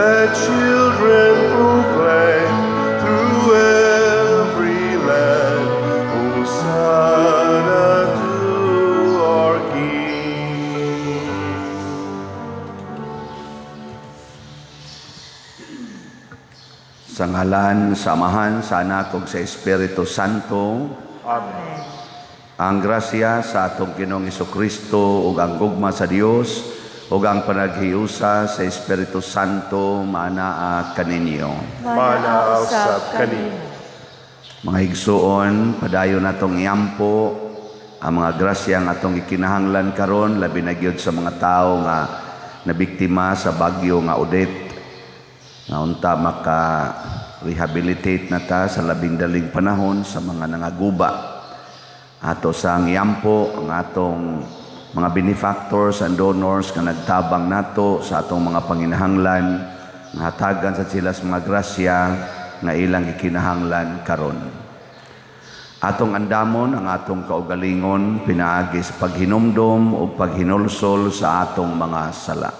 let children proclaim through every land, Hosanna to our King. Sa ngalan, sa Amahan, sa Anak, ug sa Espiritu Santo. Amen. Ang grasya sa atong Ginoong Hesukristo ug ang gugma sa Dios ug ang panaghiusa sa Espiritu Santo maanaa kaninyo. Manaaw sa kanino. Mga igsuon, padayon natong iampo ang mga grasya nga atong ikinahanglan karon, labi na gyud sa mga tawo nga nabiktima sa bagyo nga Odette. Nga unta maka-rehabilitate na ta sa labing daling panahon sa mga nangaguba. Ato sa ang iampo ang atong mga benefactors and donors nga nagtabang nato sa atong mga panginahanglan nga hatagan sa sila sa mga grasya nga ilang ikinahanglan karon. Atong andamon ang atong kaugalingon pinaagi sa paghinumdom o paghinulsol sa atong mga sala.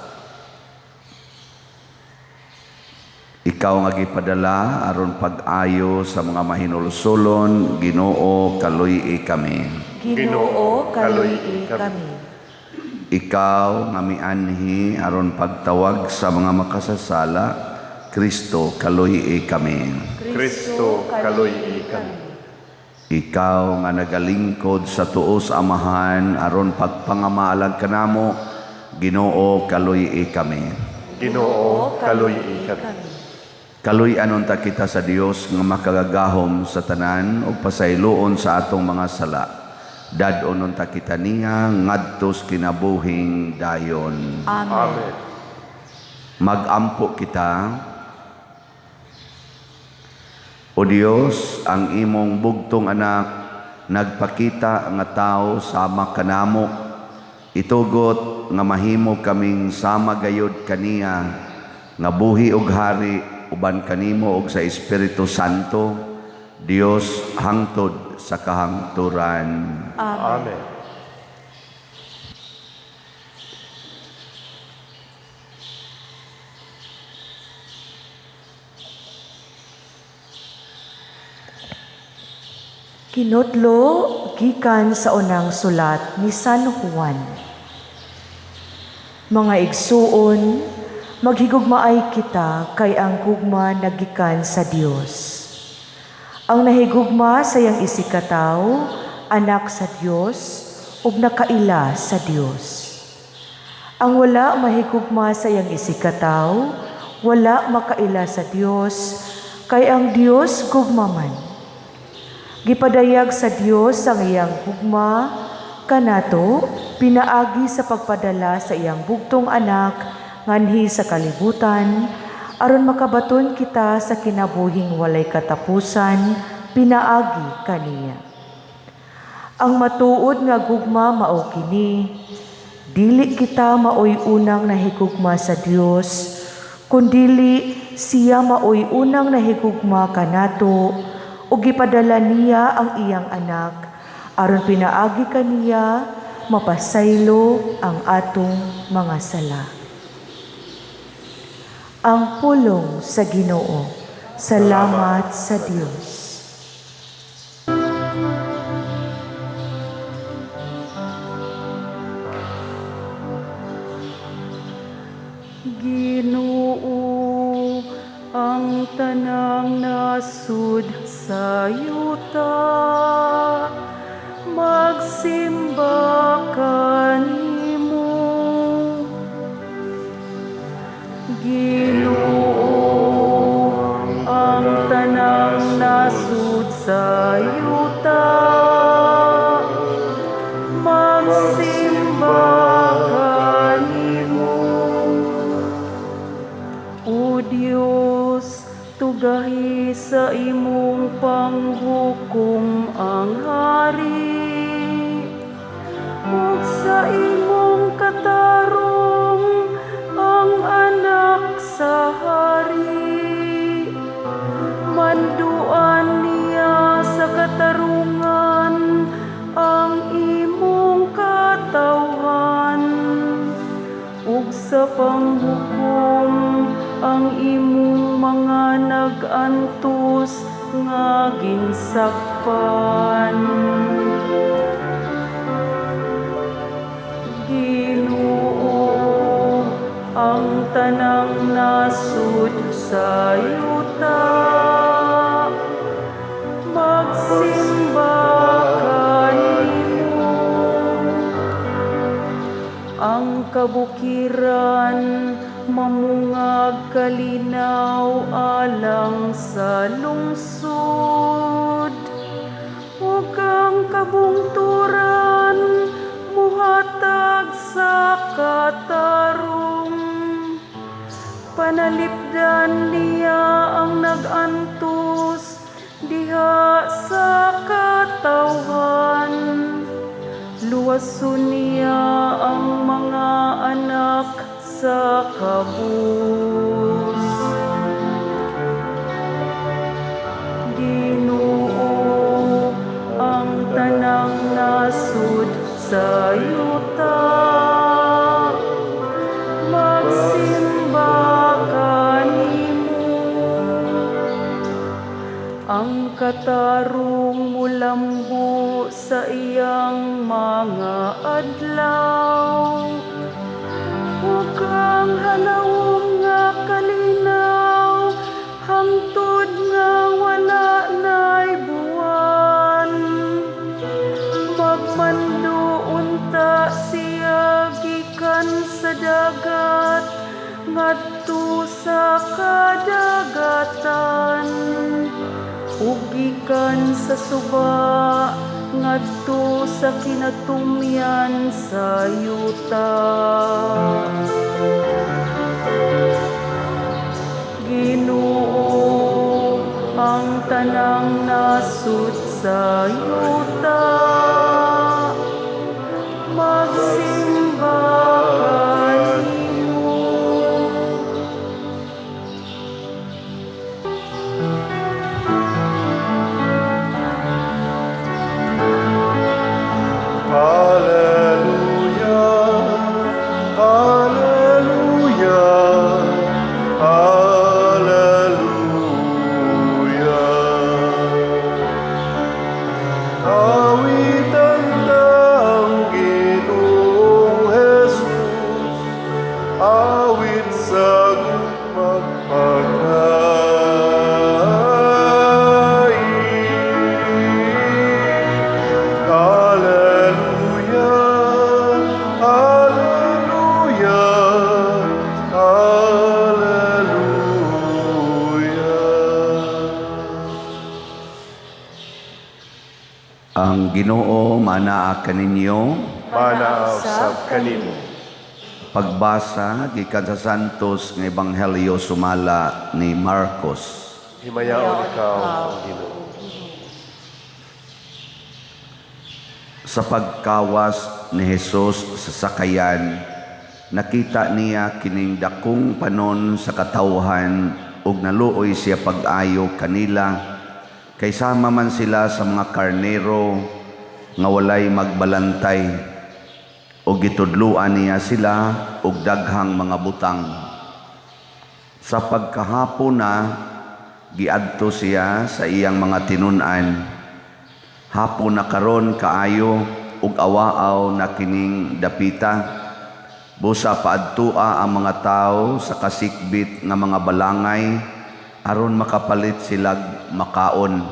Ikaw nga gipadala aron pag-ayo sa mga mahinulsolon, Ginoo kaluy-i kami. Ginoo kaluy-i kami. Ikaw nga mianhi aron pagtawag sa mga makasasala, Kristo kaluy-i kami. Kristo kaluy-i kami. Ikaw nga nagalingkod sa tuos Amahan aron pagpangamalag kanamo, Ginoo kaluy-i kami. Ginoo kaluy-i kami. Kaluy-anon ta kita sa Dios nga makagagahom sa tanan ug pasayloon sa atong mga sala. Dad-onon ta kita niya ngadtos kinabuhing dayon. Amen. Magampo kita. O Dios, ang imong bugtong anak nagpakita nga tao sama kanamo. Itugot nga mahimo kaming sama gayud kaniya nga buhi ug hari uban kanimo ug sa Espiritu Santo, Dios hangtod sa kahangturan. Amen. Kinutlo gikan sa unang sulat ni San Juan. Mga igsuon, maghigugmaay kita kay ang gugma nagikan sa Dios. Ang nahigugma sa iyang isikataw, anak sa Dios, ug nakaila sa Dios. Ang wala mahigugma sa iyang isikataw, wala makaila sa Dios, kay ang Dios gugma man. Gipadayag sa Dios ang iyang gugma, kanato pinaagi sa pagpadala sa iyang bugtong anak nganhi sa kalibutan, aron makabaton kita sa kinabuhing walay katapusan, pinaagi kaniya. Ang matuod nga gugma mao kini, dili kita maoy unang nahigugma sa Dios, kundili siya maoy unang nahigugma kanato, ug gipadala niya ang iyang anak, aron pinaagi kaniya mapasaylo ang atong mga sala. Ang pulong sa Ginoo. Salamat sa Dios. Ginoo, ang tanang nasud sa yuta, magsimba kanimo. Ginoo, ang tanang nasud sa yuta, magsimba kanimo. O Dios, tugahi sa imong panghukom ang hari, ug sa imong katarong ang anak sa hari. Manduan niya sa katarungan ang imong katawhan, ug sa panghukom ang ang imong mga nag-antos nga ginsakpan. Ginoo, ang tanang nasud sa yuta, magsimba kanimo. Ang kabukiran mamungag kalinaw alang sa lungsod. Ug ang kabungturan muhatag sa katarong. Panalipdan niya ang nag-antos diha sa katawhan. Luwason niya ang mga anak sa kabus. Ginoo, ang tanang nasud sa yuta, magsimba kanimo. Ang katarong mulambo sa iyang mga adlaw, ug ang halawong nga kalinaw, hangtod nga wala na'y buwan. Magmando unta siya gikan sa dagat, ngadto sa kadagatan. Ug gikan sa suba, ngadto sa kinatumyan sa yuta. Ginoo, ang tanang nasud sa yuta, magsimba kanimo. Hallelujah, hallelujah, hallelujah. Awitan ng Ginoong Jesus, awit sa magpagkain. Hallelujah, hallelujah, hallelujah. Ang Ginoo manaa kaninyo. Manausap kanimo. Pagbasa gikan sa Santos nga Ebanghelyo sumala ni Marcos. Himayaon ikaw, Ginoo. Sa pagkawas ni Jesus sa sakayan, nakita niya kining dakong panon sa katawhan ug naluoy siya pag-ayo kanila, kay sama man sila sa mga karnero nga walay magbalantay, ug gitudluan niya sila og daghang mga butang. Sa pagkahapon na, giadto siya sa iyang mga tinun-an. Hapon na karon kaayo ug awaaw na kining dapita. Busa paadtua ang mga tao sa kasikbit nga mga balangay aron makapalit sila makaon.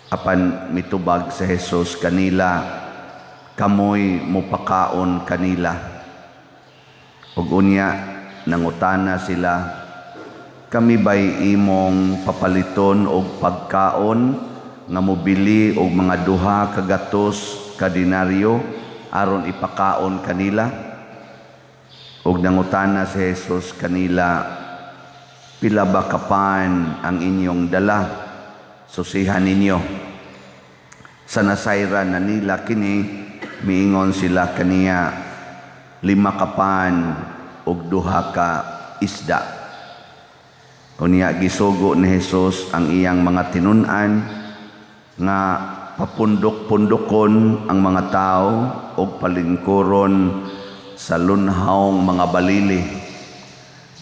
Apan mitubag sa Jesus kanila, kamoy mupakaon kanila. Ug unya nangutana sila, kami ba'y imong papaliton og pagkaon nga mobili og mga 2 kagatos ka denaryo aron ipakaon kanila? Ug nangutana si Jesus kanila, pila ba kapan ang inyong dala? Susihan ninyo. Sa nasayran na nila kini, miingon sila kaniya, 5 kapan ug 2 ka isda. Unya gisugo ni Jesus ang iyang mga tinun-an nga papundok-pundokon ang mga tao o palingkuron sa lunhawng mga balili.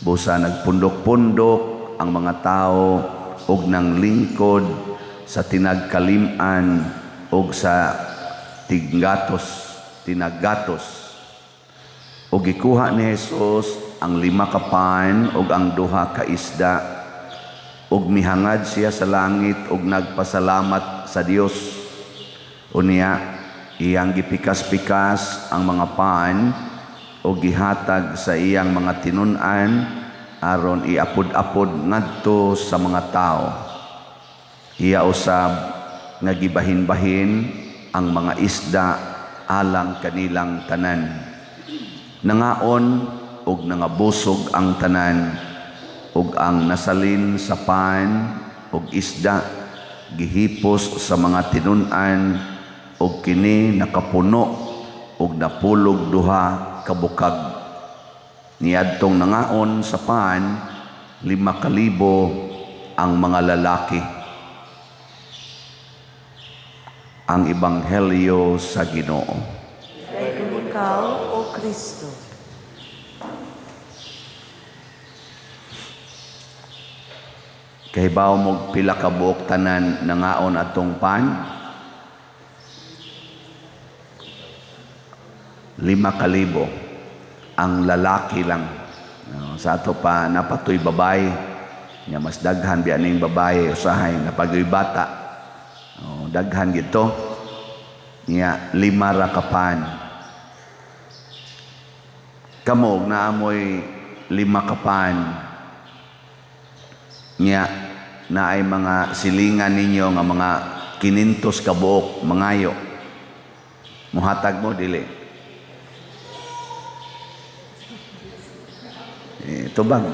Busa nagpundok-pundok ang mga tao og nang lingkod sa tinagkaliman og sa tinaggatos. O gikuha ni Jesus ang 5 ka pan ug ang 2 ka isda, ug mihangad siya sa langit ug nagpasalamat sa Dios. Unya iyang gipikas-pikas ang mga pan ug gihatag sa iyang mga tinun-an aron iapod-apod ngadto sa mga tao. Iya usab nga gibahin-bahin ang mga isda alang kanilang tanan. Nangaon ug nangabusog ang tanan, ug ang nasalin sa pan ug isda gihipos sa mga tinun-an, ug kini nakapuno ug napulog 2 ka bukag. Niadtong nangaon sa pan 5,000 ang mga lalaki. Ang Ebanghelyo sa Ginoo. Ikaw, O Kristo. Kahibaw mo pila ka buok tanan nangaon atong pan? 5,000 ang lalaki lang. Sa ato pa napatoy babae, nya mas daghan biya ning babae usahay napagoy bata. Daghan gito. Nya 5 ra ka pan. Kamo naamoy 5 ka pan. Nya naay mga silingan ninyo nga mga 500 ka buok mangayo. Muhatag mo dili. Tubag.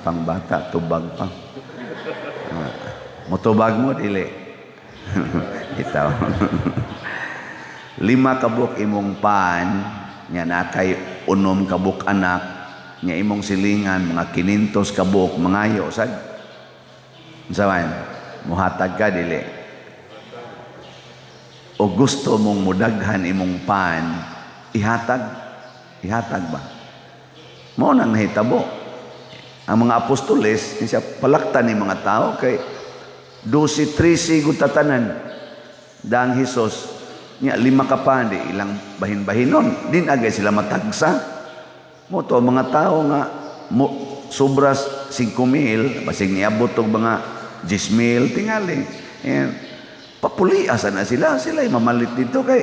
Pangbata tubag pa. Mutubag mo dili. Itaw. 5 ka buok imong pan nya nakay 6 ka buok anak nya imong silingan mga 500 ka buok mangayo sad. Unsa man? Muhatag ka dili. O gusto mong mudaghan imong pan, ihatag ba? Mao nang nahitabo. Ang mga apostoles siya palaktan ni mga tao kay 12-13 gud tatanan. Dang Hesus nya 5 ka pan di ilang bahin-bahinon din agay sila matagsa. Mo to mga tao nga sobras 5,000 basig niabot og mga 10,000 tingali. Papuliasan na sila mamalit dito kay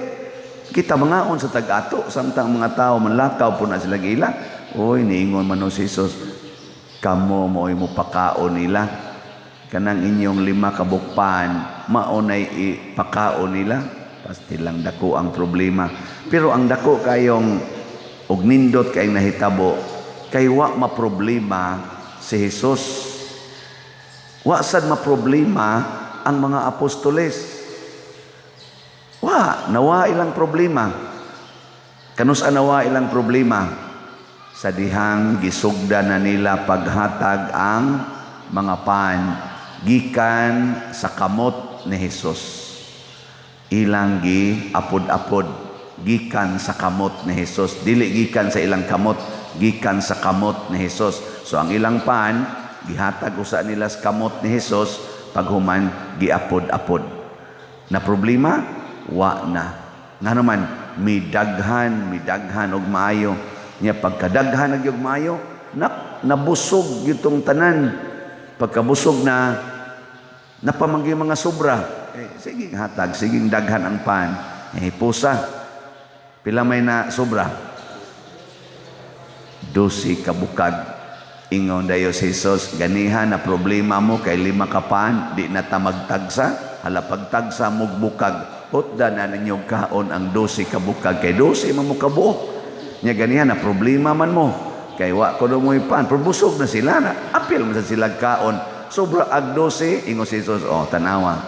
kita mangaon sa tag-ato samtang mga tao manlakaw po na sila gila. Oy niingon man si Jesus, kamo mo'y mo pakaon nila kanang inyong 5 ka bukpan maunay ipakaon nila. Pasti lang dako ang problema. Pero ang dako kayong og nindot kay nahitabo kay wa maproblema si Jesus. Wa sad maproblema ang mga apostoles. Nawa ilang problema. Kanus-an nawa ilang problema? Sa dihang gisugda na nila paghatag ang mga pan gikan sa kamot ni Jesus. Ilang gi apod-apod gikan sa kamot ni Jesus. Dili gikan sa ilang kamot, gikan sa kamot ni Jesus. So ang ilang pan gihatag usa nila sa kamot ni Jesus, paghuman giapod-apod. Na problema wa na. Nga naman midaghan og maayo. Nya pagkadaghan og maayo, nabusog yutong tanan. Pagkabusog na napamanggi mga sobra. Sige hatag, sige daghan ang pan. Pusa. Pila may na sobra? 12 ka bukag. Ingon dayo si Jesus, ganihan na problema mo kay 5 ka pan, di na ta magtagsa, hala pagtagsa mo bukag. Hutda na ninyo kaon ang 12 ka bukag kay 12 man mo kabuok. Nya ganihan na problema man mo. Kay wa ko mo pan, probusog na sila na apil man sa sila kaon. Sobra ag 12, ingon si Jesus, tanawa.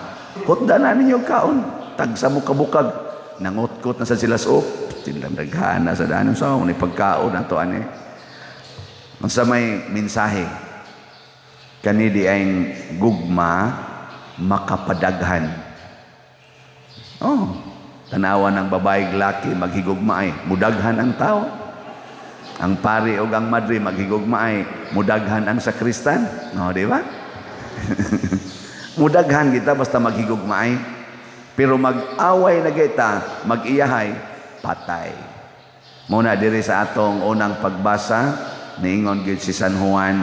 Hutda na ninyo kaon, tagsa mo kabukag. Nangutkot na sa sila suok. Silang daghana sa danon sa ni pagkaon ato ani. Unsa may mensahe? Kani di ay gugma makapadaghan. Tanawa ng babae laki maghigugma ay mudaghan ang tao. Ang pari o ang madre maghigugmaay, mudaghan ang sakristan. No, di ba? Mudaghan kita basta maghigugmaay. Pero mag-away na kita, mag-iyahay, patay. Muna diri sa atong unang pagbasa, niingon gyud si San Juan,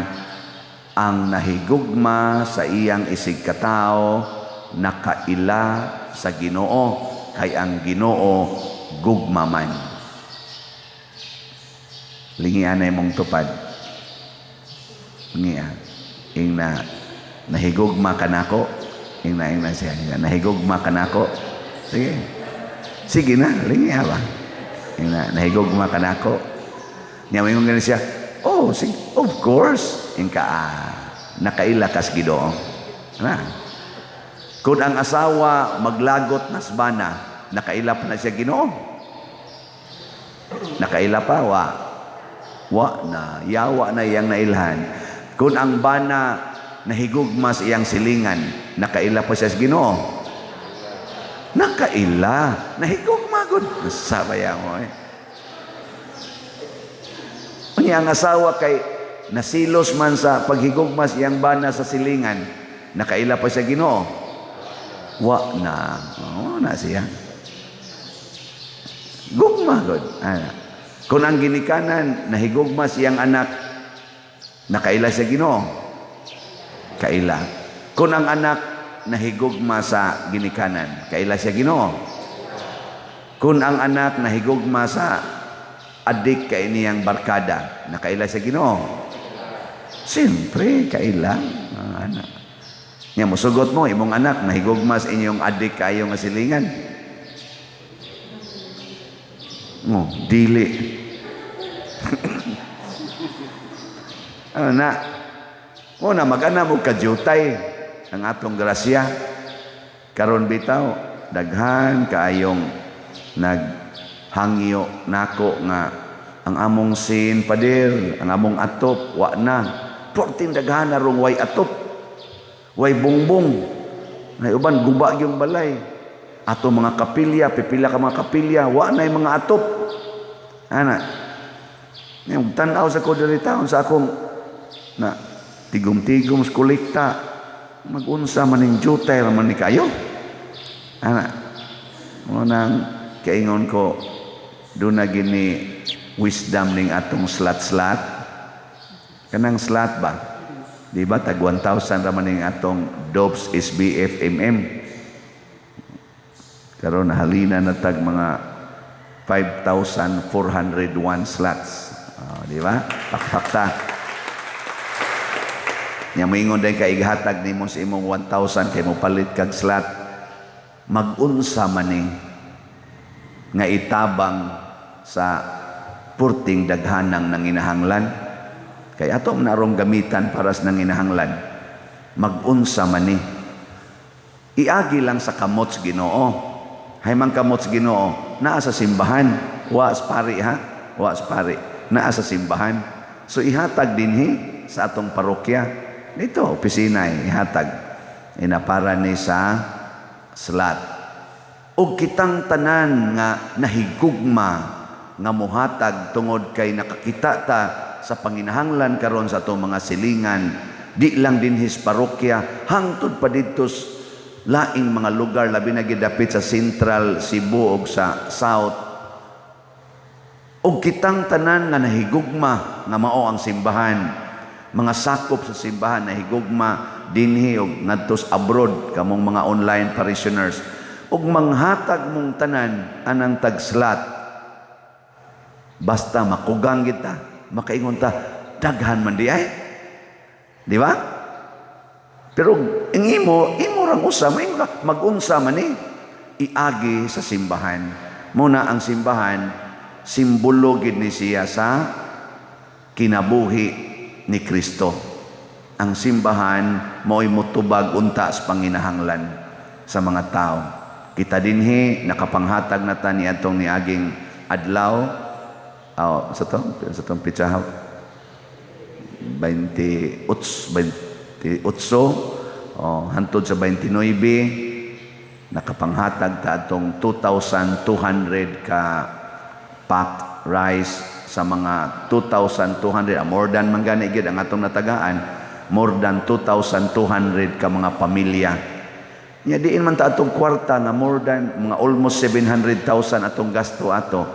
ang nahigugma sa iyang isig katao, nakaila sa Ginoo, kay ang Ginoo gugma man. Lingian na mong tupad. Lingian. Ing na nahigugma ka nako. Ing na siya. Nahigugma ka nako. Sige. Sige na. Lingian ba? Ing na nahigugma ka nako. Niya mo yung ganun siya. Oh, sige. Of course. Ing ka nakaila kas Ginoo. Na. Kung ang asawa maglagot nas bana, nakaila pa na siya Ginoo. Nakaila pa, wa na, yawa na iyang nailhan. Kung ang bana nahigugmas iyang silingan, nakaila pa siya sa Ginoo. Nakaila, nahigugma gud. Sabaya mo eh. Unya ang asawa kay nasilos man sa paghigugmas iyang bana sa silingan, nakaila pa siya Ginoo. Wa na, na siya. Gugma gud. Kung ang ginikanan, nahigugma siyang anak, nakaila sa Ginoo. Kaila. Kung ang anak, nahigugma sa ginikanan, kaila siya Ginoo. Kung ang anak, nahigugma sa adik kay niyang barkada, nakaila siya Ginoo. Siyempre, kaila ang anak. Nga musugot mo, imong anak, nahigugma sa inyong adik kayo nga silingan. Mo, dili. Ano na? Muna, mag-ana mo kadyutay ang atong grasya. Karon bitaw, daghan kaayong naghangyo nako nga ang among sin padir, ang among atop, wa na. Porting daghan na rong way atop, way bongbong. Nay uban guba yung balay. Ato mga kapilya, pipila ka mga kapilya, wa na yung mga atop. Ana, yung tanaw sa ko diri taon sa akong na tigom-tigom sa kolekta, mag-unsa man yung jutay raman ni kayo. Ana, munang kaingon ko, doon na gini wisdom ning atong slat-slat. Kanang slat ba? Di ba? Tag 1,000 raman ning atong Dobbs SBF Karon nahalina na tag mga 5,401 slots. Di ba? Pakpakta. Nya moingon day ka ighatag nimo sa imong 1,000 kay mo palit kag slot. Mag-unsa man ni nga itabang sa purting daghanang nanginahanglan. Kay ato narong gamitan para sa nanginahanglan. Mag-unsa man ni. Iagi lang sa kamot sa Ginoo. Hay man kamot sa Ginoo, naa sa simbahan. Wa pari ha? Wa pari. Naa sa simbahan. So ihatag dinhi sa atong parokya. Dito, opisina ihatag. Inapara ni sa slot. O kitang tanan nga nahigugma nga muhatag tungod kay nakakita ta sa panginahanglan karon sa atong mga silingan. Di lang din his parokya, hangtod pa dito laing mga lugar labi na gidapit sa Central Cebu ug sa South. Og kitang tanan nga nahigugma nga mao ang simbahan, mga sakop sa simbahan nahigugma dinhi og ngadtos abroad kamong mga online parishioners, og manghatag mong tanan anang tagslot. Basta makugang kita, makaingon ta daghan man di ay. Di ba? Pero ang imo rang usa mag-unsa man ni iagi sa simbahan. Muna ang simbahan simbolo gid ni siya sa kinabuhi ni Kristo. Ang simbahan mo'y mutubag unta sa panginahanglan sa mga tao. Kita dinhi nakapanghatag na ta ni atong niaging adlaw. Sa tong pitsahaw 28 hantod sa 29 nakapanghatag ta atong 2,200 ka packed rice sa mga 2,200, more than man gani gid ang atong natagaan, more than 2,200 ka mga pamilya. Nya diin man ta atong kwarta nga more than mga almost 700,000 atong gasto ato.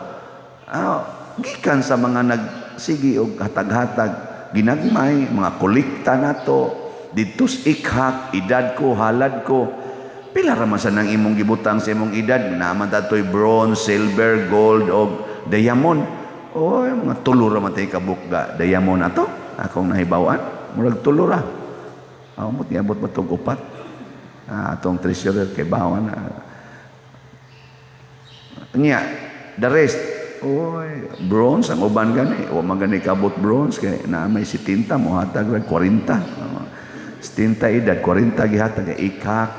Gikan sa mga nagsigi og hatag-hatag, ginagmay, mga kolekta nato, dito sa ikhak, edad ko, halad ko. Pila ra man sa nang imong gibutang sa imong edad, naman datoy bronze, silver, gold o diamond. O mga tulo ra man tay kabukga diamond ato. Akong nahibawan, murag tulo ra. Mo tiabot ba tong upat? Atong treasurer kay bawan. Nya, the rest, bronze ang uban gani. O magani kabot bronze kay na may 70 mo hatag 40. 70 edad 40 gihatag ikak.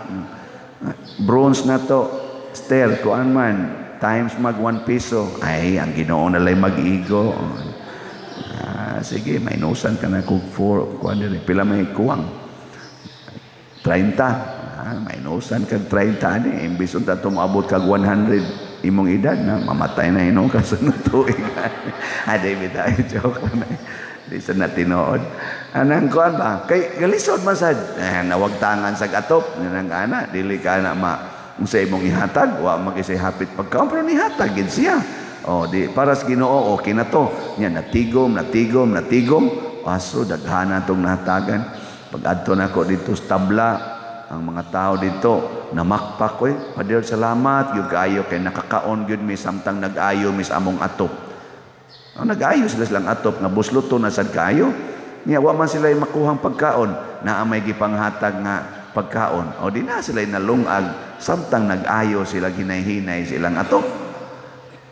Bronze na to, Ster, kuan man, times mag 1 peso. Ay, ang Ginoo na lang mag-igo. Sige, may inusan ka na kung 4, kuan din. Pila may kuwang? 30. May inusan ka 30 ni. Imbis unta tumabot kag 100 imong edad na mamatay na ino ka sa tuig. David, joke na. Di sa natinood. Anang kuan ba? Kay galisod man sad. Nawagtangan sa atop. Nang ana, dili ka na sa imong ihatag. Wa mag-isay hapit pagkaon. Pero nihatag gid siya. Di para sa Ginoo, okay na to. Nya, natigom. Aso, daghana tong nahatagan. Pag adto na ko dito sa tabla, ang mga tao dito, namakpak ko Pader, salamat. Yung kaayo kay nakakaon yun mi samtang nag-ayo mis among atop. Nag-ayo sila silang atop nga busluto na sad kaayo. Nya wa man sila makuhang pagkaon na amay gipanghatag nga pagkaon. Di na sila nalungag samtang nag-ayo sila ginay-hinay silang atop.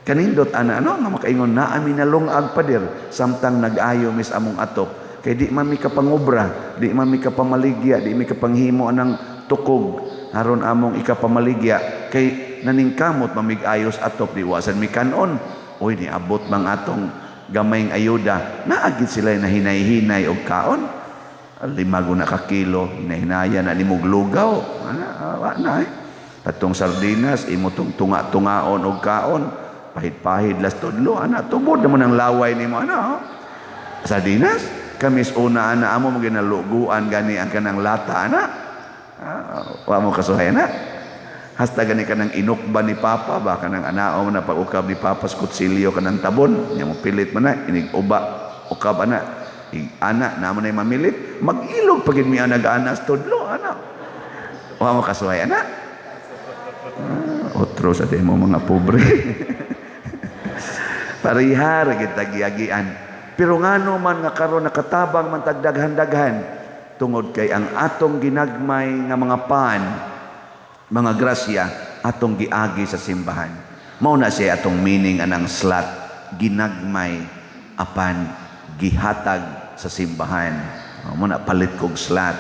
Kanindot nga makaingon na ami nalungag Pader samtang nag-ayo mis among atop. Kay di man mi kapangobra, di man mi kapamaligya, di mi kapanghimo anang tukog aron among ikapamaligya kay naningkamot mamig-ayos atop di wasan mi kanon. Ni abot mang atong gamayng ayuda, naagit sila na hinay-hinay og kaon. 5 na ka kilo, hinahinaya na nimog lugaw. Patong sardinas, imo tong tunga-tungaon og kaon. Pahid-pahid las tudlo, tubod naman ang laway nimo sardinas, kamis una amo mo ginaluguan gani ang kanang lata wa mo kasuhay hasta gani ka ng inukba ni Papa, baka ng anao na pag-ukab ni Papa sa kutsilyo ka ng tabon, niya mo pilit mo na, inig-uba, ukab ana, naman ay mamilit, mag-ilog pagin mi nag-ana sa tudlo, Wa mo kasuhay, otro sa mo mga pobre. Parihar, kita giyagian. Pero ngano man nga karon nakatabang man tagdaghan-daghan, tungod kay ang atong ginagmay nga mga pan, mga grasya, atong giagi sa simbahan. Mao na siya atong meaning anang slat, ginagmay apan gihatag sa simbahan. Mo na palit kog slat.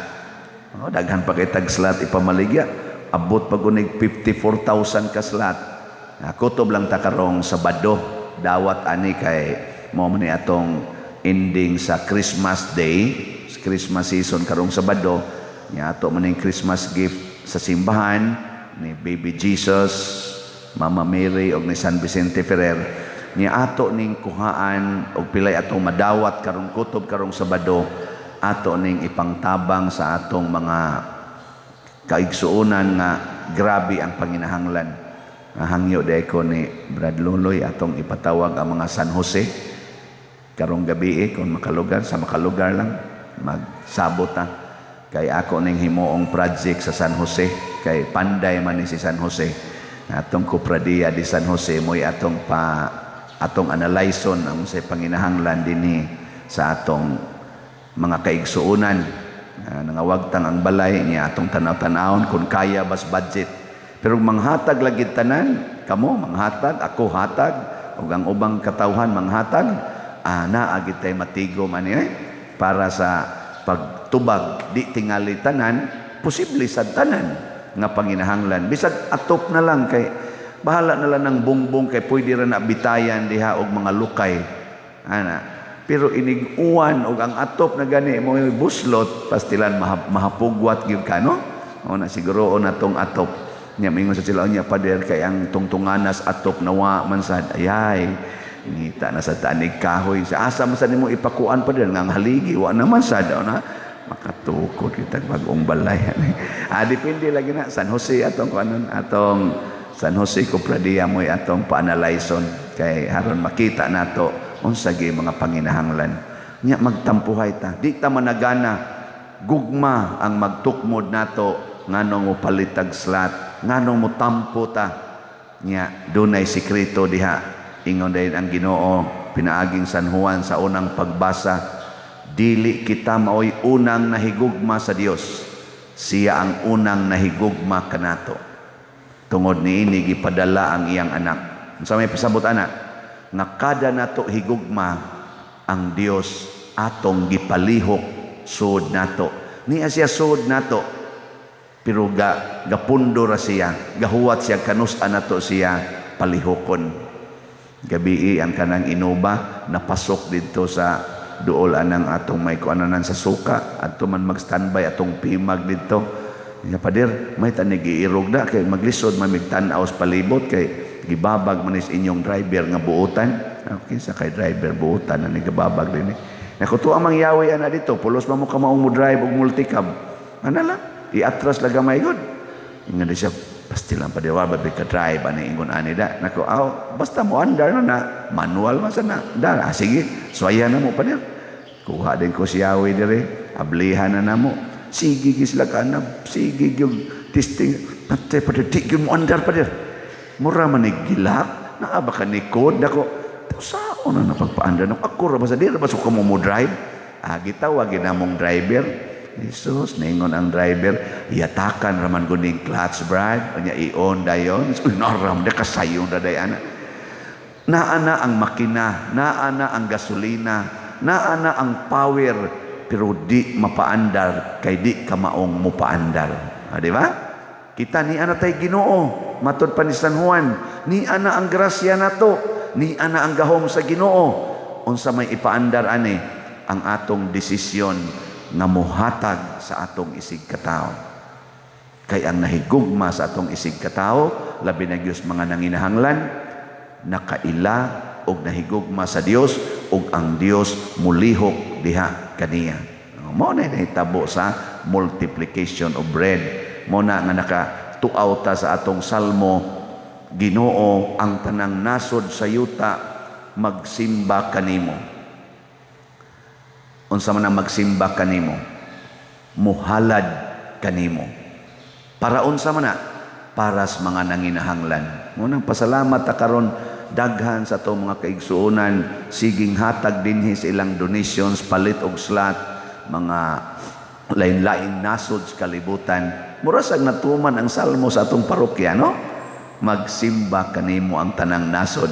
Daghan pa kay tag slat ipamaligya. Abot pa gunig 54,000 ka slat. Kutob lang ta karong Sabado, dawat ani kay mo man atong ending sa Christmas Day, Christmas season karong Sabado. Nya ato man ning Christmas gift sa simbahan ni Baby Jesus, Mama Mary og ni San Vicente Ferrer. Ni ato ning kuhaan og pilay atong madawat karong kutob karong Sabado, ato ning ipangtabang sa atong mga kaigsuonan nga grabe ang panginahanglan. Hangyo day ko ni Brad Loloy atong ipatawag ang mga San Jose karong gabi kung makalugar sa makalugar lang magsabot kay ako ning himuong project sa San Jose kay panday man ni si San Jose atong Kupradia di San Jose moy atong analyson ang sa panginahanglan dinhi sa atong mga kaigsuonan nangawagtang ang balay niya atong tanaw-tanawon kung kaya bas budget pero manghatag lagi tanan kamo manghatag ako hatag ug ang ubang katawhan manghatag naagit tay matigo man para sa pagtubag di tingali tanan posible sad tanan nga panginahanglan bisag atop na lang kay bahala na lang ng bungbong kay pwede ra na bitayan diha og mga lukay pero inig-uwan og ang atop na gani mo buslot pastilan mahapugwat gyud ka no na siguro natong atop nya mingon sa sila nya Pader kay ang tungtunganas atop nawa man sad ayay Ngita na sa tanig kahoy. Sa asa man sa nimo ipakuan pa din nga haligi wa naman sa daw na makatukod kita bagong balay. Depende lagi na San Jose atong kuanon atong San Jose Copradia mo'y atong pa-analyson kay haron makita nato unsa gyud mga panginahanglan. Nya magtampuhay ta. Di ta managana gugma ang magtukmod nato nganong mo palitag slat, nganong mo tampo ta. Nya dunay sikreto diha. Ingon dahil ang Ginoo pinaaging San Juan sa unang pagbasa, dili kita maoy unang nahigugma sa Dios, siya ang unang nahigugma kanato. Tungod niini gipadala ang iyang anak. Sa may pasabot ana nga kada nato higugma ang Dios atong gipalihok sud nato. Niya siya sud nato pero gapundo ra siya, gahuwat siya kanus nato siya palihokon. Gabi ang kanang inuba napasok dito sa duol anang atong may kuananan sa suka ato man mag-standby atong pimag dito. Ya pader may tanig giirog na kay maglisod man migtan-aw sa palibot kay gibabag man is inyong driver nga buutan. Okay sa kay driver buutan na nigababag din. Nakuto ang mangyawi ana dito pulos man mo ka maong mo drive og multicab. Ana lang iatras laga may god. Ingon di siya pasti lang padiwa ba ka drive ani ingon ani da nako basta mo andar na manual man sana da sige suwaya na mo pader kuha din ko siyawi dire ablihan na namo sige sila kana sige yung testing patay pader di gyud mo andar pader mura man gilak naa ba ka nikod nako sao na pagpaandar nako ako ra ba sa dire ba so mo drive gitawag ginamong driver Jesus, ningon ang driver, yatakan raman guning clutch bride, kanya i-on dayon, naram de kasayong dadayana. Naana ang makina, naana ang gasolina, naana ang power, pero di mapaandar, kay di ka maong mupaandar. Di ba? Kita ni ana tay Ginoo, matod pa ni San Juan, ni ana ang grasya nato, ni ana ang gahom sa Ginoo. Unsa may ipaandar ani ang atong desisyon nga mohatag sa atong isig katao. Kay ang nahigugma sa atong isig katao, labi na Diyos mga nanginahanglan, nakaila og nahigugma sa Dios og ang Dios mulihok diha kaniya. Mo na nahitabo sa multiplication of bread. Mo na nga nakatuaw ta sa atong salmo, Ginoo ang tanang nasod sa yuta magsimba kanimo. Unsa man ang magsimba kanimo, muhalad kanimo. Para unsa man na? Para sa mga nanginahanglan. Munang pasalamat ta karon daghan sa atong mga kaigsuonan siging hatag dinhi sa ilang donations palit og slot mga lain-lain nasod sa kalibutan. Mura sag natuman ang salmo sa atong parokya, no? Magsimba kanimo ang tanang nasod.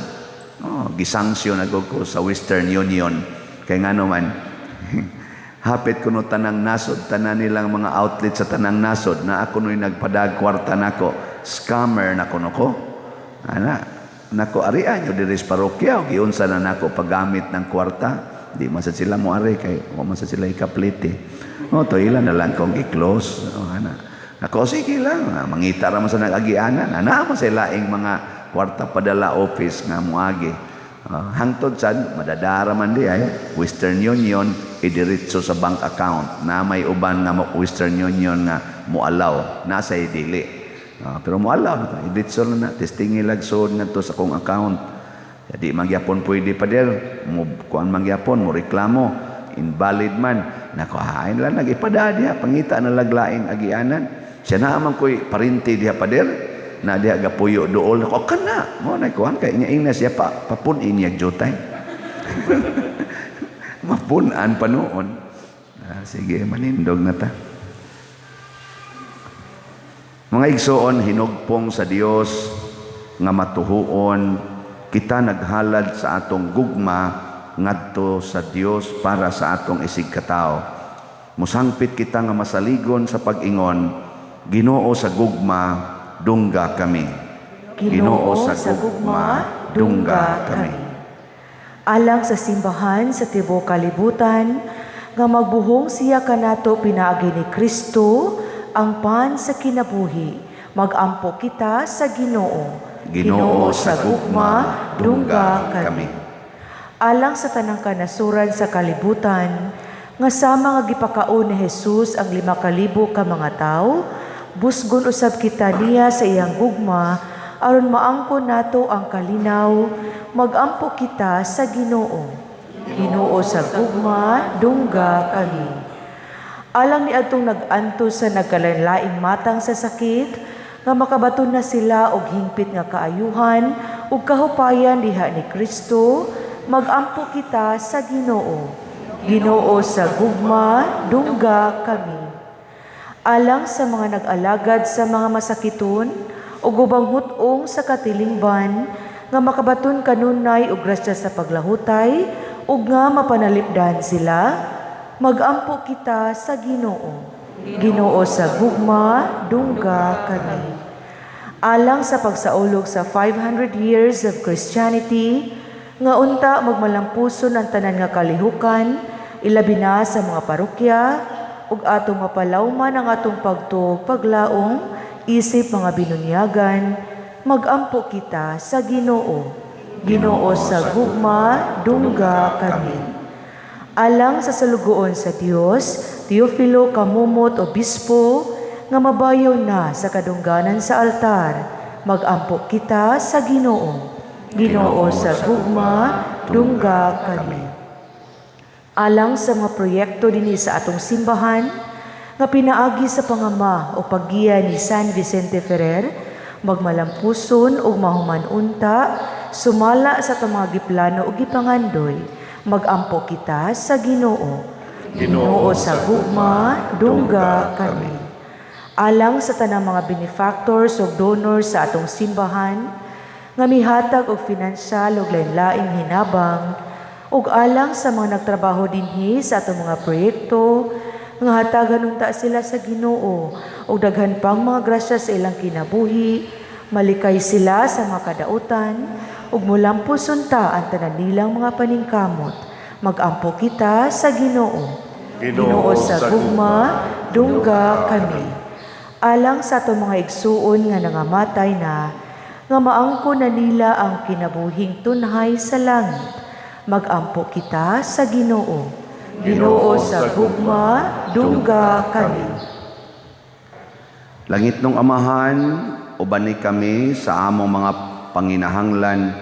Gisanksyon agad ko sa Western Union kay ngano man hapit kuno tanang nasod tanan nilang mga outlet sa tanang nasod na ako noy nagpadag kwarta nako scammer na kuno ko ana nako arian yo diri sa parokya og giunsa na nako paggamit ng kwarta di man sa sila mo ari kay wa man sa sila ikaplete to ilan na lang kong i-close ana nako sige lang mangita ra man sa nag-agianan ana man sa laing mga kwarta padala office nga moagi hangtod sad madadara man di ay Western Union idiretso sa bank account na may uban nga Western Union nga mualaw nasa dili pero mualaw idiretso na testing ilagsod ngadto sa kong account jadi magyapon pwede pa der mo kuan magyapon mo reklamo invalid man nako hain lang nagipada diha pangita na laglaing agianan siya na man koy parinti diha pa der na diha gapuyo dool ko kana mo na kuan kay nya ina siya papun inya jutay mapunan pa noon sige manindog na ta mga igsoon hinugpong sa Dios nga matuhuon kita naghalad sa atong gugma ngadto sa Dios para sa atong isig katao musangpit kita nga masaligon sa pag-ingon Ginoo sa gugma dungga kami. Ginoo sa gugma, dungga kami. Alang sa simbahan sa tibuok kalibutan, nga magbuhong siya kanato pinaagi ni Kristo, ang pan sa kinabuhi, magampo kita sa Ginoo. Ginoo sa gugma, dungga kami. alang sa tanang kanasuran sa kalibutan, nga sama nga gipakaon ni Jesus ang 5,000 ka mga tao, busgon usab kita niya sa iyang gugma, aron maangkon nato ang kalinaw, magampo kita sa Ginoo. Ginoo sa gugma, dungga kami. Alang ni atong nag-anto sa nagkalain-laing matang sa sakit, nga makabaton na sila og hingpit nga kaayuhan ug kahupayan diha ni Kristo, magampo kita sa Ginoo. Ginoo sa gugma, dungga kami. Alang sa mga nag-alagad sa mga masakiton ug ubang hutong sa katilingban, nga makabaton kanunay og grasya sa paglahutay ug nga mapanalipdan sila, magampo kita sa Ginoo. Ginoo sa gugma, dungga kami. Alang sa pagsaulog sa 500 years of Christianity, nga unta magmalampuson ang tanan nga kalihukan, ilabi na sa mga parokya, ug atong mapalawman ang atong pagtuog paglaong, isip mga binunyagan, magampo kita sa Ginoo. Ginoo sa gugma, dungga kami. Alang sa salugoon sa Dios, Teofilo Kamumot Obispo, nga mabayaw na sa kadungganan sa altar, magampo kita sa Ginoo. Ginoo sa gugma, dungga kami. Alang sa mga proyekto dinhi sa atong simbahan, nga pinaagi sa pangama o paggiya ni San Vicente Ferrer, magmalampuson ug mahuman unta, sumala sa atong mga giplano ug gipangandoy, magampo kita sa Ginoo. Ginoo sa gugma, dungga kami. Alang sa tanang mga benefactors ug donors sa atong simbahan, nga mihatag og pinansyal ug lain-laing hinabang, ug alang sa mga nagtrabaho dinhi sa atong mga proyekto, nga hatagan unta sila sa Ginoo ug daghan pang mga grasya sa ilang kinabuhi, malikay sila sa mga kadautan, ug mulampos unta ang tanan nilang mga paningkamot, magampo kita sa Ginoo. Ginoo sa gugma, dungga kami. Alang sa atong mga igsuon nga nangamatay na, nga maangko na nila ang kinabuhing tunhay sa langit, magampo kita sa Ginoo. Ginoo sa gugma, dungga kami. Langit nung Amahan, ubani kami sa among mga panginahanglan,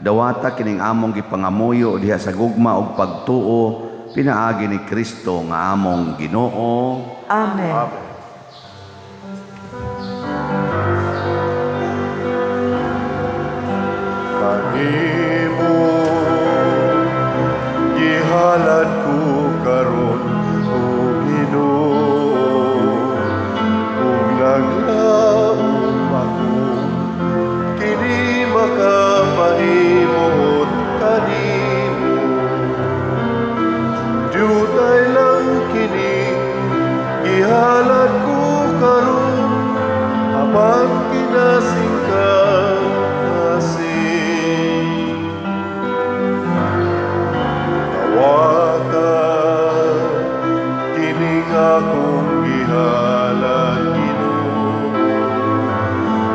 dawata kining among gipangamuyo diha sa gugma ug pagtuo, pinaagi ni Kristo nga among Ginoo. Amen. Kanimo gihalad ko karon, O Ginoo, ug naglaom ako, kini makapahimot kanimo. Diyutay lang kini gihalad ko karon, apan kinasing ka akong gihalad, Ginoo,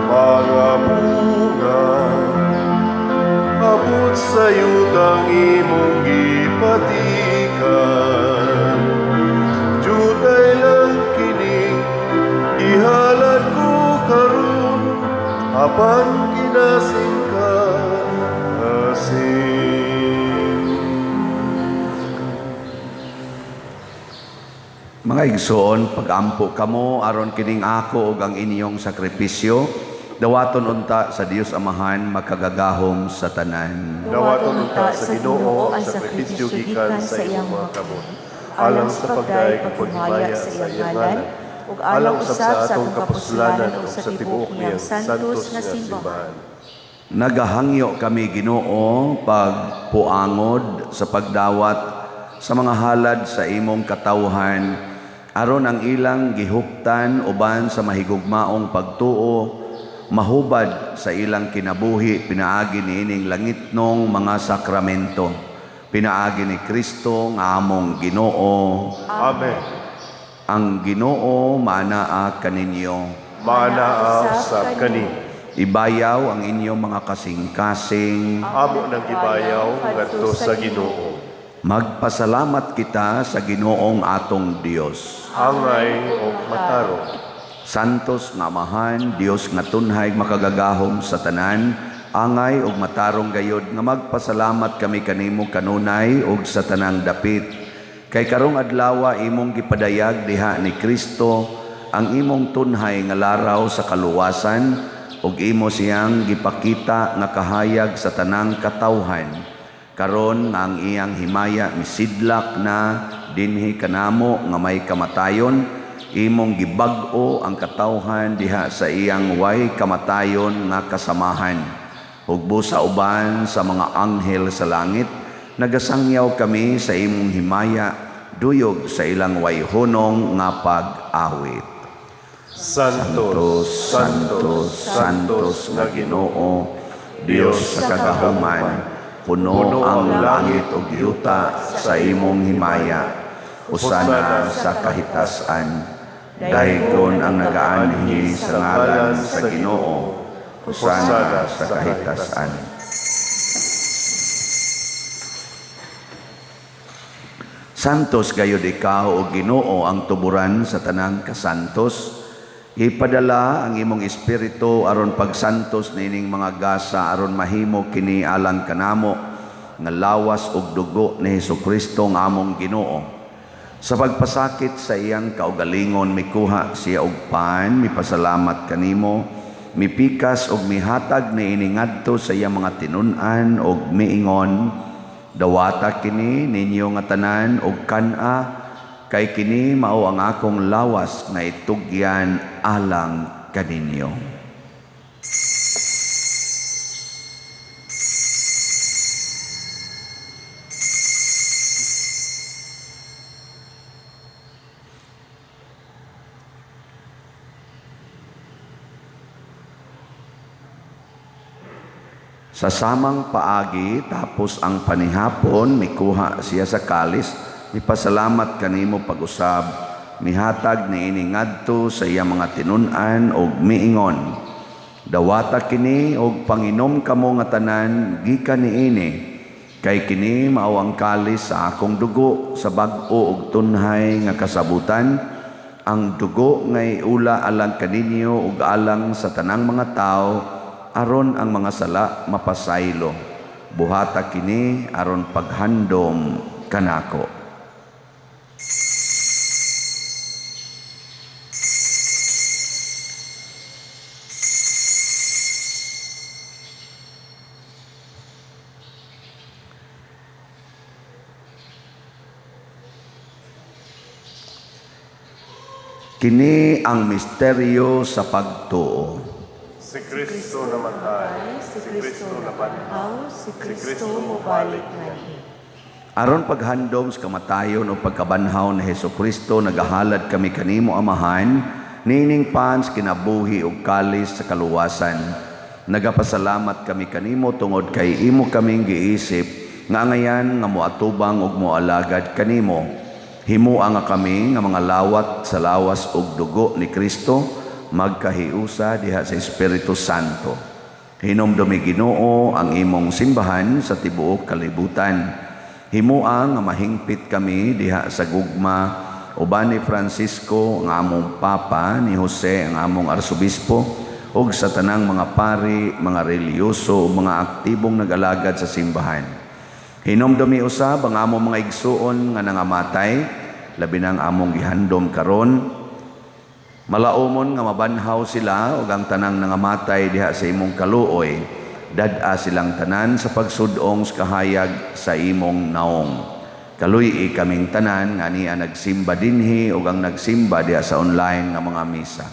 mga bunga abot sa yutang imong gipatikan. Diyutay lang kining gihalad ko karon, apan kinasing ka asin. Mga igsoon, pagampo kamo aron kining ako ug ang inyong sakripisyo, dawaton unta sa Dios Amahan makagagahom sa tanan. Dawaton unta sa Ginoo ang sakripisyo gikan sa iyang mga kamot, alang sa pagdaig ug paghimaya sa iyang ngalan, ug alang usab sa atong kapuslanan ug sa tibuok niyang santos nga simbahan. Nagahangyo kami Ginoo pagpuangod sa pagdawat sa mga halad sa imong katawhan, aron ang ilang gihuptan uban sa mahigugmaong pagtuo, mahubad sa ilang kinabuhi, pinaagi niining langitnong mga sakramento. Pinaagi ni Kristo nga among Ginoo. Amen. Ang Ginoo manaa kaninyo. Manaa sa kani. Ibayaw ang inyong mga kasing-kasing. Amo ng gibayaw ngadto sa Ginoo. Magpasalamat kita sa Ginoong atong Dios. Angay o matarong. Santos nga amahan, Dios nga tunhay makagagahom sa tanan, angay ug matarong gayod nga magpasalamat kami kanimo kanunay ug sa tanang dapit. Kay karong adlaw imong gipadayag diha ni Kristo ang imong tunhay nga laraw sa kaluwasan ug imo siyang gipakita nga kahayag sa tanang katawhan. Karon nga ang iyang himaya misidlak na dinhi kanamo nga may kamatayon, imong gibag-o ang katawhan diha sa iyang way kamatayon nga kasamahan. Ug busa uban sa mga anghel sa langit, nagasangyaw kami sa imong himaya, duyog sa ilang way hunong nga pag-awit. Santos, Santos, Santos nga Ginoo, Dios sa kagahuman, puno ang langit ug yuta sa imong himaya. Usana sa kahitasan, daygon ang nagaanhi sa ngalan sa Ginoo. Usana sa kahitasan. Santos gayud ikaw o Ginoo ang tuburan sa tanang kasantos. Ipadala ang imong espiritu aron pagsantos nining mga gasa aron mahimo kini alang kanamo nga lawas ug dugo ni Hesukristo nga among Ginoo. Sa pagpasakit sa iyang kaugalingon mikuha siya og pan, mipasalamat kanimo, mipikas ug mihatag niini ngadto sa iyang mga tinun-an ug miingon, dawata kini ninyo nga tanan ug kan-a, kay kini mao ang akong lawas nga itugyan alang kaninyo. Sa samang paagi tapos ang panihapon mikuha siya sa kalis, ipasalamat kanimo pag-usab, mihatag niini ngadto sa iyang mga tinun-an og miingon, dawata kini og panginom kamo nga tanan gikan niini, kay kini mao ang kalis sa akong dugo sa bag-o ug tunhay nga kasabutan, ang dugo nga iula alang kaninyo ug alang sa tanang mga tao aron ang mga sala mapasaylo. Buhata kini aron paghandom kanako. Kini ang misteryo sa pagtuo. Si Kristo namatay, si Kristo nabanhaw, Si Kristo mubalik ngadto. Aron paghandom sa kamatayon o pagkabanhaw ni Hesukristo, nagahalad kami kanimo amahan, nining pans kinabuhi ug kalis sa kaluwasan. Nagapasalamat kami kanimo tungod kay imo kaming giisip, nga ngayan nga moatubang ug moalagad kanimo. Himua nga kami nga mga lawat sa lawas ug dugo ni Kristo, magkahiusa diha sa Espiritu Santo. Hinomdumi Ginoo ang imong simbahan sa tibuok kalibutan. Himua nga mahingpit kami diha sa gugma uban ni Francisco nga among Papa, ni Jose ang among Arsobispo, ug sa tanang mga pari, mga reliyoso ug mga aktibong nag-alagad sa simbahan. Hinomdumi usab ang among mga igsuon nga nangamatay, labi nang among gihandom karon. Malaumon nga mabanhaw sila ug ang tanang nangamatay diha sa imong kaluoy, dad-a silang tanan sa pagsudong sa kahayag sa imong naong. Kaluy kaming tanan nga niya nagsimba dinhi ug ang nagsimba diha sa online nga mga misa.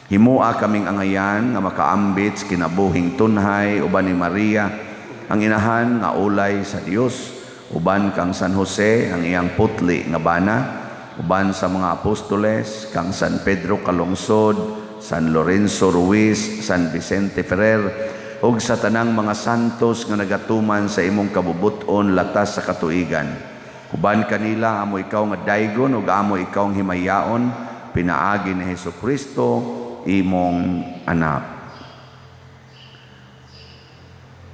Himua kaming angayan nga makaambit sa kinabuhing tunhay uban ni Maria, ang inahan nga ulay sa Dios, uban kang San Jose ang iyang putli nga bana, uban sa mga apostoles kang San Pedro Calungsod, San Lorenzo Ruiz, San Vicente Ferrer, ug sa tanang mga santos nga nagatuman sa imong kabubuton latas sa katuigan. Uban kanila amo ikaw nga daygon ug amo ikaw ang himayaon, pinaagi ni Hesukristo imong anak.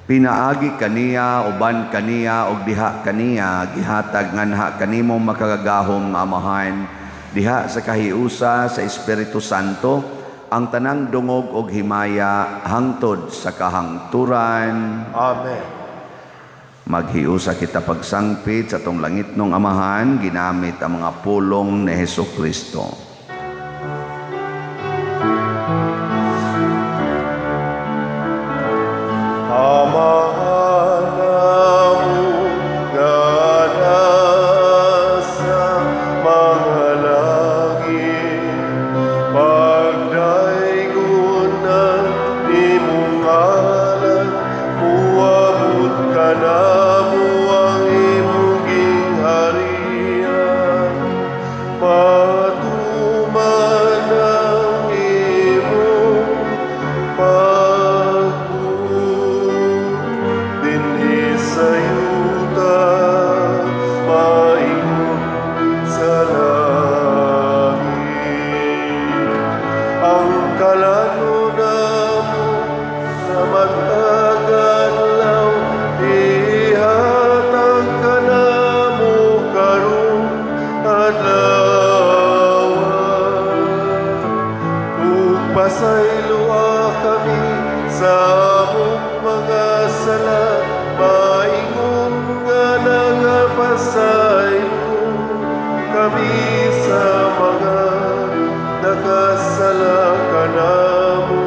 Pinaagi kaniya, uban kaniya, og diha kaniya, gihatag nganha kanimo makagagahom nga amahan, diha sa kahiusa sa Espiritu Santo, ang tanang dungog og himaya hangtod sa kahangturan. Amen. Maghiusa kita pagsangpit sa tong langit nung amahan, ginamit ang mga pulong ni Hesukristo. Pasayloa kami sa among mga sala, maingon nga nagapasaylo kami sa mga nakasala kanamo.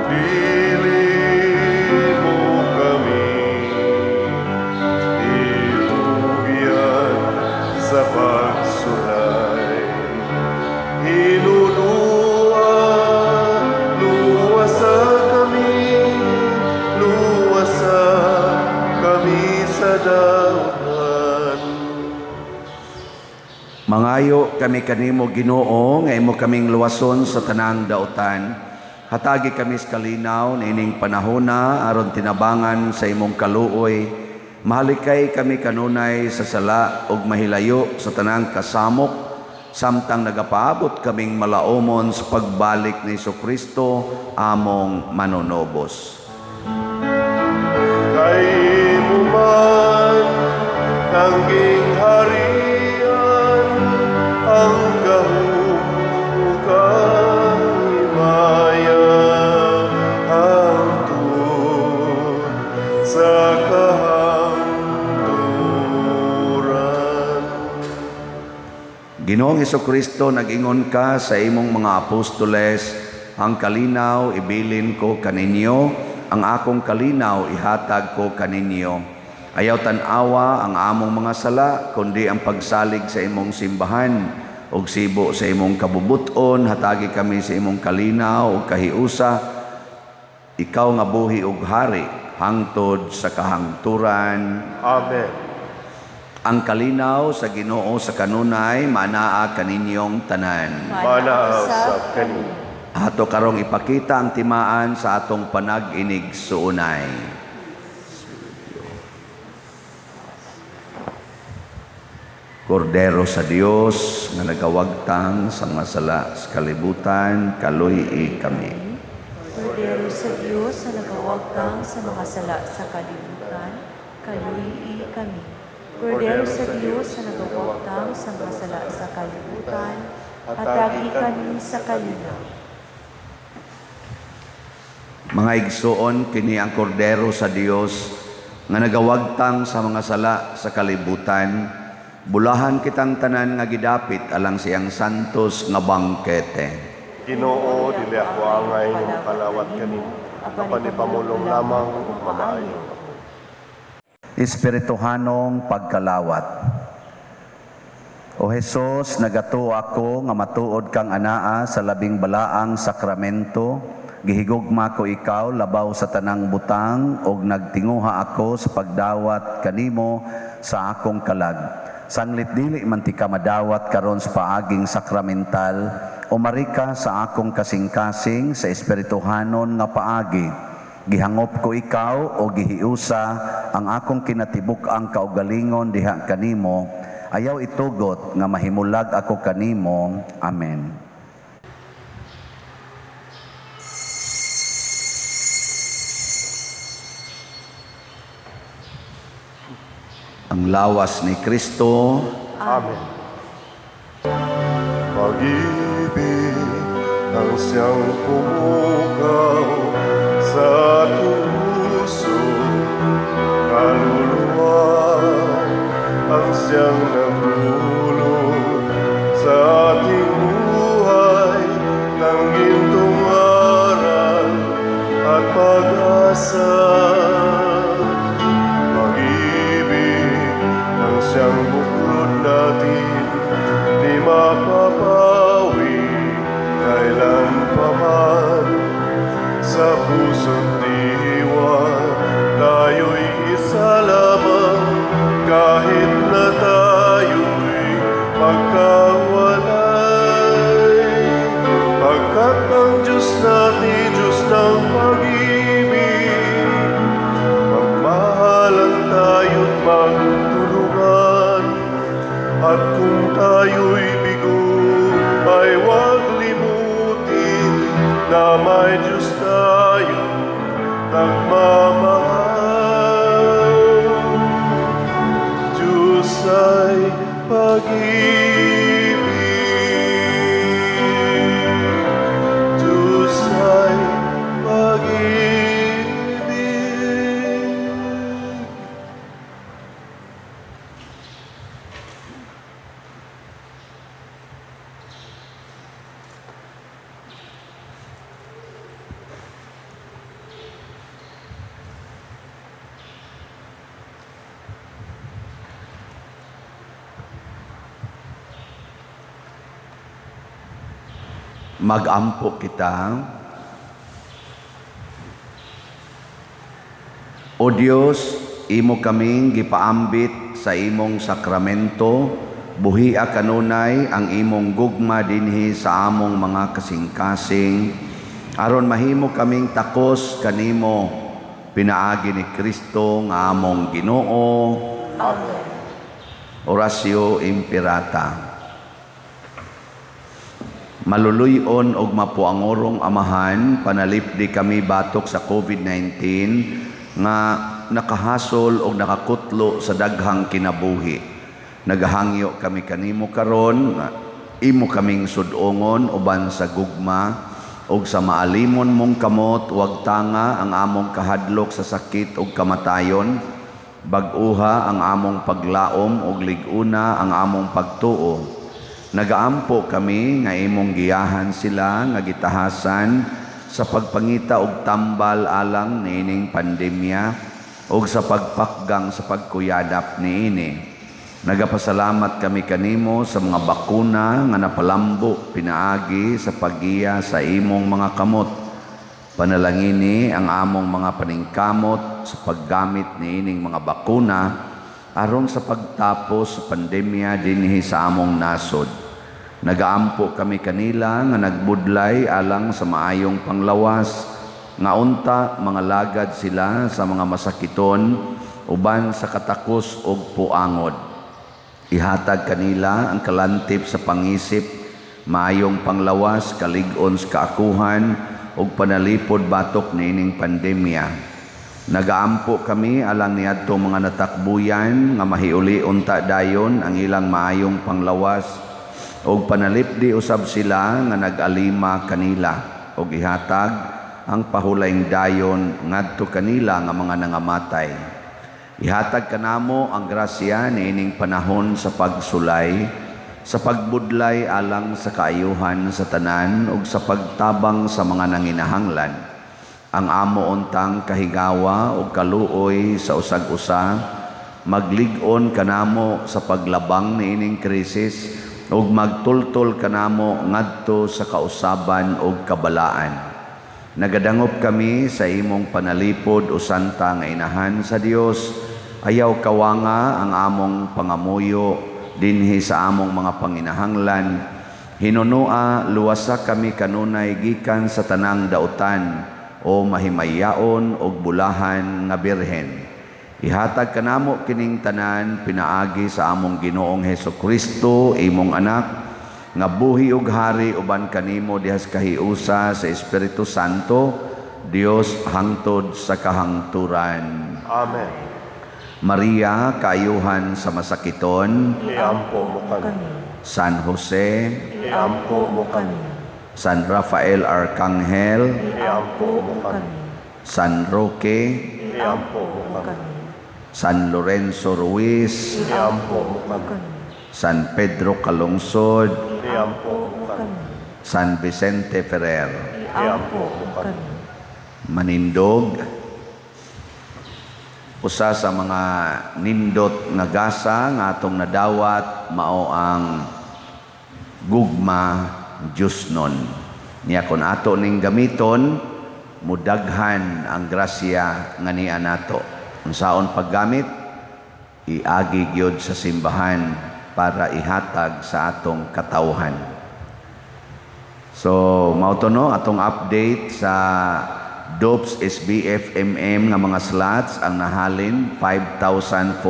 Dili mo kami ibugian sa pagsulay. Mangayo kami kanimo Ginoo nga imo kaming luwason sa tanang dautan. Hatagi kami sa kalinaw na ining panahona aron tinabangan sa imong kaluoy. Mahalikay kami kanunay sa sala ug mahilayo sa tanang kasamok samtang nagapaabot kaming malaumon sa pagbalik ni Hesukristo among manunobos. Kay mo man tangging harian ang kahulugan himaya hangtod sa kahangturan. Ginoong Hesukristo, nag-ingon ka sa imong mga apostoles, ang kalinaw ibilin ko kaninyo, ang akong kalinaw ihatag ko kaninyo. Ayaw tan-awa ang among mga sala, kundi ang pagsalig sa imong simbahan, ug sibo sa imong kabubuton, hatagi kami sa imong kalinaw ug kahiusa, ikaw nga buhi ug hari, hangtod sa kahangturan. Amen. Ang kalinaw sa Ginoo sa kanunay, manaa kaninyong tanan. Manaa sa kanino. Ato karong ipakita ang timaan sa atong panag-inig suunay. Kordero sa Dios nga nagawagtang sa mga sala sa kalibutan, kaluhi kami. Kordero sa Diyos na nagawagtang sa mga sala sa kalibutan, kaluhi kami. Kordero sa Diyos na nagawagtang sa mga sala sa kalibutan, hatagi kami sa kalinaw. Mga igsoon, kini ang kordero sa Dios nga nagawagtang sa mga sala sa kalibutan. Bulahan kitang tanan nga gidapit alang siyang santos nga bangkete. Ginoo, dili ako angay ng kalawat kanimo. Kapanipamulong lamang ug mamaayo. Espirituhanong pagkalawat. O Jesus, nagato ako nga matuod kang anaa sa labing balaang sakramento. Gihigugma ko ikaw labaw sa tanang butang ug nagtinguha ako sa pagdawat kanimo sa akong kalag. Sanglit dili man ti ka madawat karon sa paaging sakramental, umarika sa akong kasing-kasing sa espirituhanon nga paagi. Gihangop ko ikaw o gihiusa ang akong kinatibuk-ang kaugalingon diha kanimo. Ayaw itugot nga mahimulag ako kanimo. Amen. ang lawas ni Kristo, Amen. Pag-ibig ang siyang pumukaw sa ating puso, kaluluwa ang siyang nagdulot sa ating buhay ng gintong aral at pag-asa. Pag-ibig ang siyang buklod natin, di mapapawi kailan pa man. Sa puso't diwa tayo'y isa lamang, kahit na tayo'y magkawalay. Pagkat ang Diyos natin, Diyos ng pag-ibig, magmahalan tayo't magtulungan. At kung tayo'y bigo, ay huwag limutin na may Diyos tayo nagmamahal. Diyos ay pag-ibig. Diyos ay pag-ibig. Mag-ampo kita. O Dios, imo kaming gipaambit sa imong sakramento, buhia kanunay ang imong gugma dinhi sa among mga kasing-kasing, aron mahimo kaming takos kanimo, pinaagi ni Kristo nga among Ginoo. Amen. Orasio Imperata. Maluluyon og mapuangorong Amahan, panalipdi kami batok sa COVID-19 nga nakahasol og nakakutlo sa daghang kinabuhi. Nagahangyo kami kanimo karon, imo kaming sudongon uban sa gugma og sa maalimon mong kamot, wag tanga ang among kahadlok sa sakit ug kamatayon, bag-uha ang among paglaom ug lig-una ang among pagtuo. Nagaampo kami nga imong giyahan sila nga gitahasan sa pagpangita og tambal alang niining pandemya og sa pagpakgang sa pagkuyadap niini. Nagapasalamat kami kanimo sa mga bakuna nga napalambo pinaagi sa paggiya sa imong mga kamot. Panalangini ang among mga paningkamot sa paggamit niining mga bakuna aron sa pagtapos sa pandemya dinhi sa among nasod. Nagaampo kami kanila nga nagbudlay alang sa maayong panglawas, nga unta mga lagad sila sa mga masakiton uban sa katakos ug puangod. Ihatag kanila ang kalantip sa pangisip, maayong panglawas, kalig-on sa kaakuhan ug panalipod batok niining pandemya. Nagaampo kami alang niadtong mga natakbuyan nga mahiuli unta dayon ang ilang maayong panglawas ug panalipdi usab sila nga nag-alima kanila ug ihatag ang pahulaing dayon ngadto kanila nga mga nangamatay. Ihatag kanamo ang grasya niining panahon sa pagsulay, sa pagbudlay alang sa kaayuhan sa tanan ug sa pagtabang sa mga nanginahanglan. Ang amo untang kahigawa ug kaluoy sa usag-usa, maglig-on kanamo sa paglabang niining krisis ug magtultol kanamo ngadto sa kausaban ug kabalaan. Nagadangop kami sa imong panalipod o santa nga inahan sa Dios, ayaw kawanga ang among pangamuyo dinhi sa among mga panginahanglan. Hinunua luwasa kami kanunay gikan sa tanang dautan o mahimayaon og bulahan nga birhen. Ihatag kanamo kining tanan pinaagi sa among Ginoong Hesukristo, imong anak, nga buhi ug hari uban kanimo dihas kahiusa sa Espiritu Santo, Dios hangtod sa kahangturan. Amen. Maria, kaayuhan sa masakiton. Iampo mo kami. San Jose, Iampo mo kami. San Rafael Arcangel, Iampo mo kami. San Roque, Iampo mo kami. San Lorenzo Ruiz, Iampo mo kami. San Pedro Calungsod, Iampo mo kami. San Vicente Ferrer, Iampo mo kami. Manindog. Usa sa mga nindot nga gasa nga atong nadawat mao ang gugma Diosnon. Niya kun ato ning gamiton mudaghan ang grasya nga niya nato. Unsaon paggamit? Iagi gyud sa simbahan para ihatag sa atong katawhan. So mao to no atong update sa DOPS SBF nga mga slots ang nahalin 5,401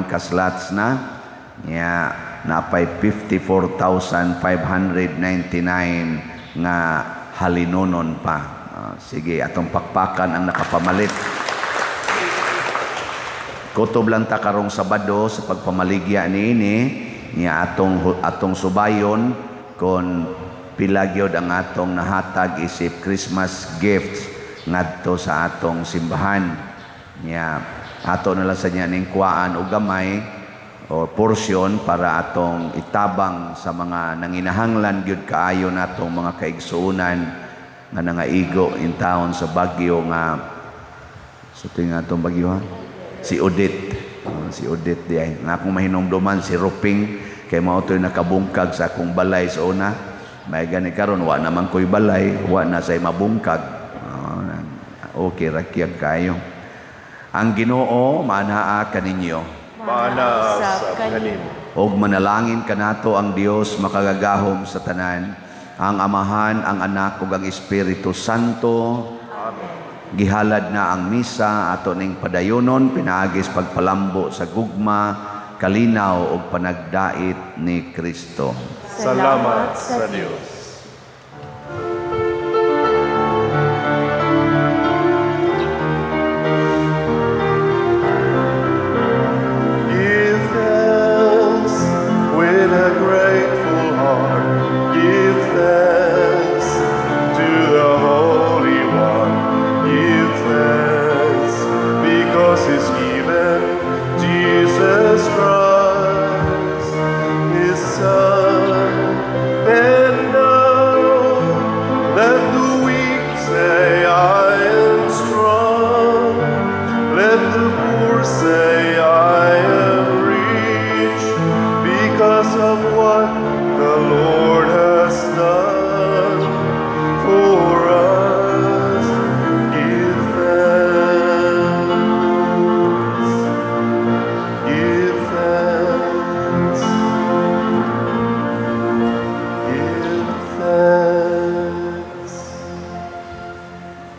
ka slots na. Nya napay 54,599 nga halinonon pa. Sige, atong pakpakan ang nakapamalit. Kutob lang ta karong Sabado sa pagpamaligya niini niya atong subayon kon pila gyud ang atong nahatag isip Christmas gifts ngadto sa atong simbahan. Nya ato na lang sa niya ning kuwaan og gamay o porsyon para atong itabang sa mga nanginahanglan gyud kaayo natong mga kaigsuonan nga nangaigo in town sa Baguio nga sa tinga atong Baguio ha? Si Odette. Si Odette di ay nga akong mahinumduman si Ruping kay mao toy nakabungkag sa akong balay sa una. May gani karon wa naman ko'y balay, wa na say mabungkag. Okay rakyag kayo. Ang Ginoo manaa kaninyo. Mana sa kanin. Og manalangin kanato ang Dios makagagahom sa tanan, ang Amahan, ang Anak ug ang Espiritu Santo. Gihalad na ang misa ato ning padayonon pinaagis pagpalambo sa gugma, kalinaw ug panagdait ni Kristo. Salamat sa Dios.